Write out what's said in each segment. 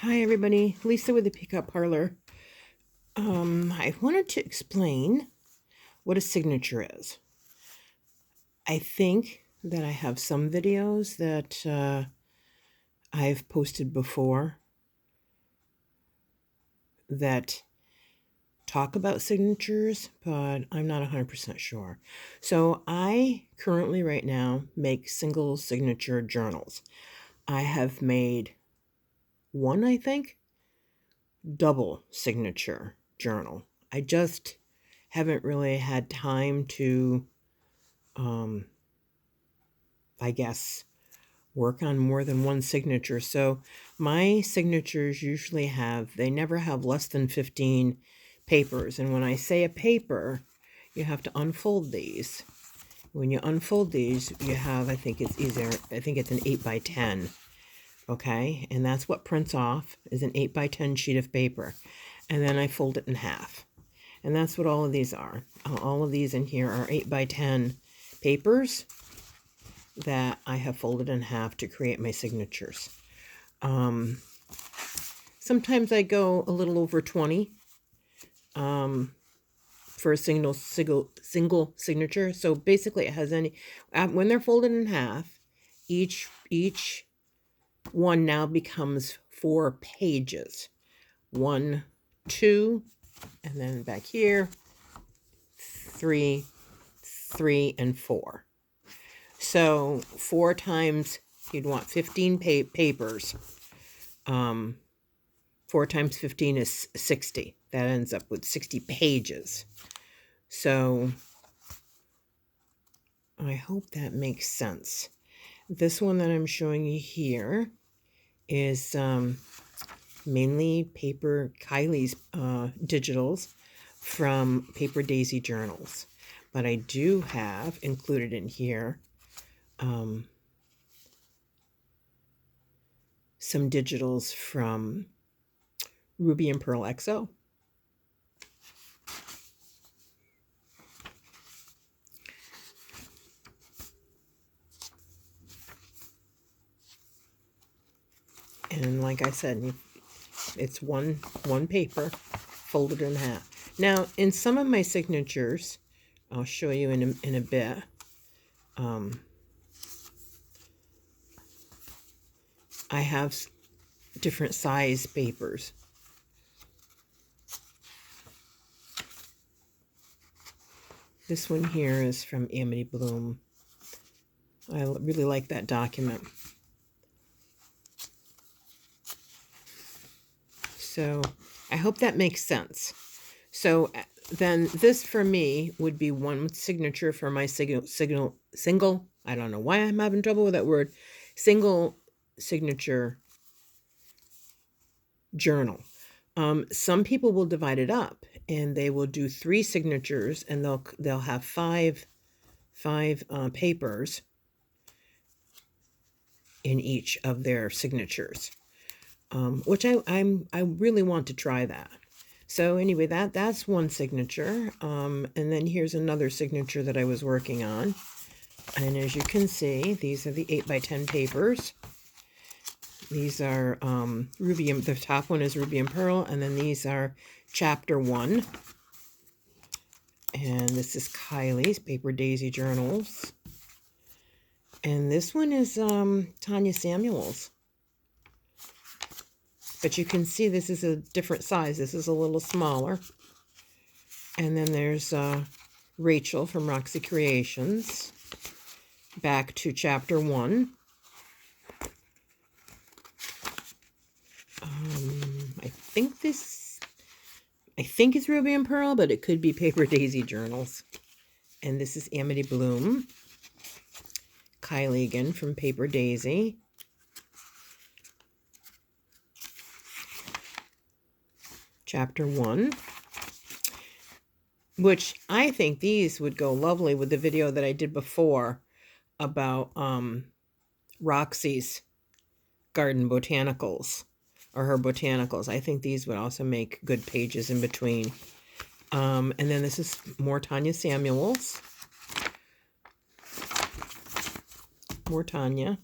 Hi everybody, Lisa with the Pickup Parlor. I wanted to explain what a signature is. I think that I have some videos that I've posted before that talk about signatures, but I'm not 100% sure. So I currently right now make single signature journals. I have made one, I think, double signature journal. I just haven't really had time to, I guess, work on more than one signature. So my signatures usually they never have less than 15 papers. And when I say a paper, you have to unfold these. When you unfold these, you have, I think it's an 8 by 10. Okay, and that's what prints off is an 8 by 10 sheet of paper. And then I fold it in half. And that's what all of these are. All of these in here are 8 by 10 papers that I have folded in half to create my signatures. Sometimes I go a little over 20 for a single signature. So basically it has when they're folded in half, each one now becomes 4 pages. 1, 2, and then back here, 3, and 4. So 4 times, you'd want 15 papers. 4 times 15 is 60. That ends up with 60 pages. So I hope that makes sense. This one that I'm showing you here is mainly Kylie's digitals from Paper Daisy journals. But I do have included in here some digitals from Ruby and Pearl XO. And like I said, it's one paper folded in half. Now, in some of my signatures, I'll show you in a bit. I have different size papers. This one here is from Amity Bloom. I really like that document. So I hope that makes sense. So then this for me would be one signature for my single, I don't know why I'm having trouble with that word, single signature journal. Some people will divide it up and they will do 3 signatures and they'll have five papers in each of their signatures, which I really want to try that. So anyway, that's one signature. And then here's another signature that I was working on. And as you can see, these are the 8 by 10 papers. These are Ruby, the top one is Ruby and Pearl, and then these are chapter 1. And this is Kylie's Paper Daisy journals. And this one is Tanya Samuels. But you can see this is a different size. This is a little smaller. And then there's Rachel from Roxy Creations. Back to chapter 1. I think it's Ruby and Pearl, but it could be Paper Daisy journals. And this is Amity Bloom. Kylie again from Paper Daisy. Chapter 1. Which I think these would go lovely with the video that I did before about Roxy's garden botanicals, or her botanicals. I think these would also make good pages in between. And then this is more Tanya Samuels. More Tanya.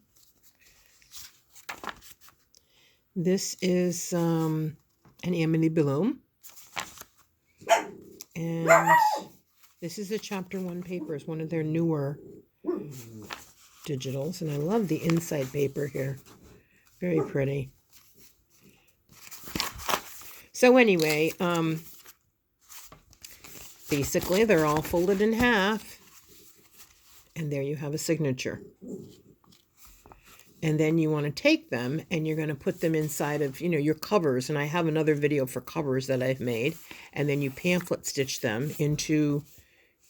This is an Amity Bloom. And this is a chapter 1 paper. It's one of their newer digitals. And I love the inside paper here. Very pretty. So anyway, basically they're all folded in half. And there you have a signature. And then you want to take them and you're going to put them inside of, your covers. And I have another video for covers that I've made. And then you pamphlet stitch them into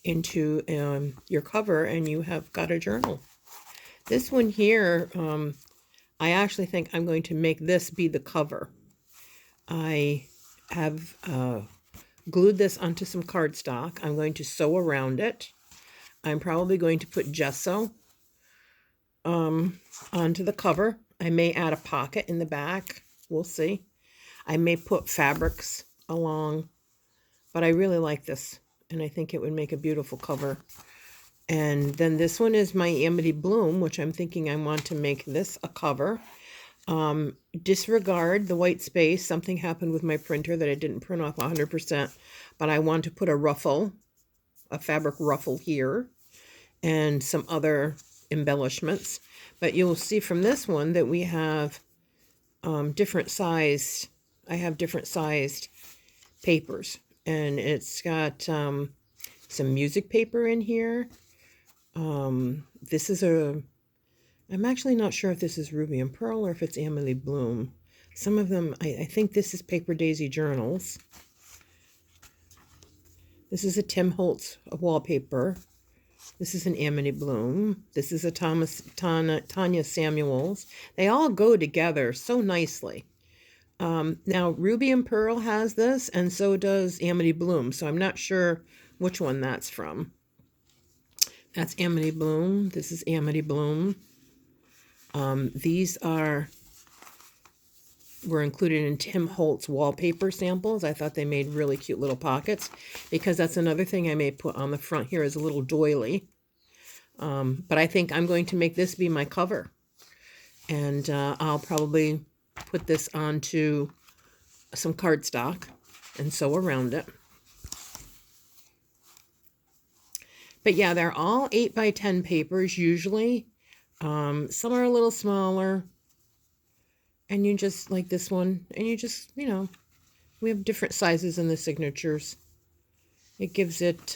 your cover, and you have got a journal. This one here, I actually think I'm going to make this be the cover. I have glued this onto some cardstock. I'm going to sew around it. I'm probably going to put gesso onto the cover. I may add a pocket in the back. We'll see. I may put fabrics along, but I really like this, and I think it would make a beautiful cover. And then this one is my Amity Bloom, which I'm thinking I want to make this a cover. Disregard the white space. Something happened with my printer that I didn't print off 100%, but I want to put a ruffle, a fabric ruffle here, and some other embellishments. But you'll see from this one that we have different sized, I have different sized papers. And it's got some music paper in here. This is I'm actually not sure if this is Ruby and Pearl or if it's Amity Bloom. Some of them, I think this is Paper Daisy Journals. This is a Tim Holtz wallpaper. This is an Amity Bloom. This is a Tanya Samuels. They all go together so nicely. Now, Ruby and Pearl has this, and so does Amity Bloom. So I'm not sure which one that's from. That's Amity Bloom. This is Amity Bloom. These were included in Tim Holtz wallpaper samples. I thought they made really cute little pockets, because that's another thing I may put on the front here is a little doily. But I think I'm going to make this be my cover. And I'll probably put this onto some cardstock and sew around it. But yeah, they're all 8x10 papers usually. Some are a little smaller. And you just, like this one, and you just, we have different sizes in the signatures. It gives it,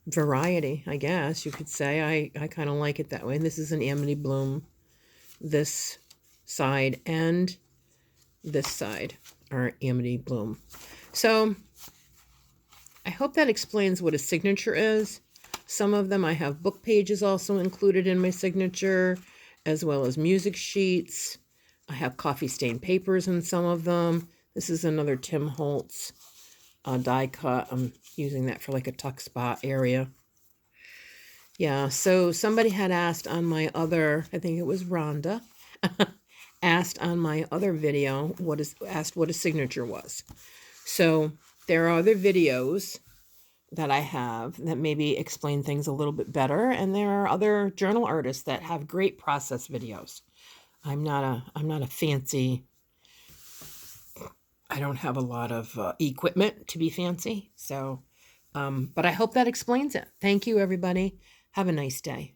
variety, I guess you could say. I kind of like it that way. And this is an Amity Bloom. This side and this side are Amity Bloom. So I hope that explains what a signature is. Some of them I have book pages also included in my signature, as well as music sheets. I have coffee stained papers in some of them. This is another Tim Holtz die cut. I'm using that for like a tuck spot area. Yeah, so somebody had asked on my other, I think it was Rhonda, asked on my other video, asked what a signature was. So there are other videos that I have that maybe explain things a little bit better, and there are other journal artists that have great process videos. I'm not a fancy, I don't have a lot of equipment to be fancy, so but I hope that explains it. Thank you, everybody. Have a nice day.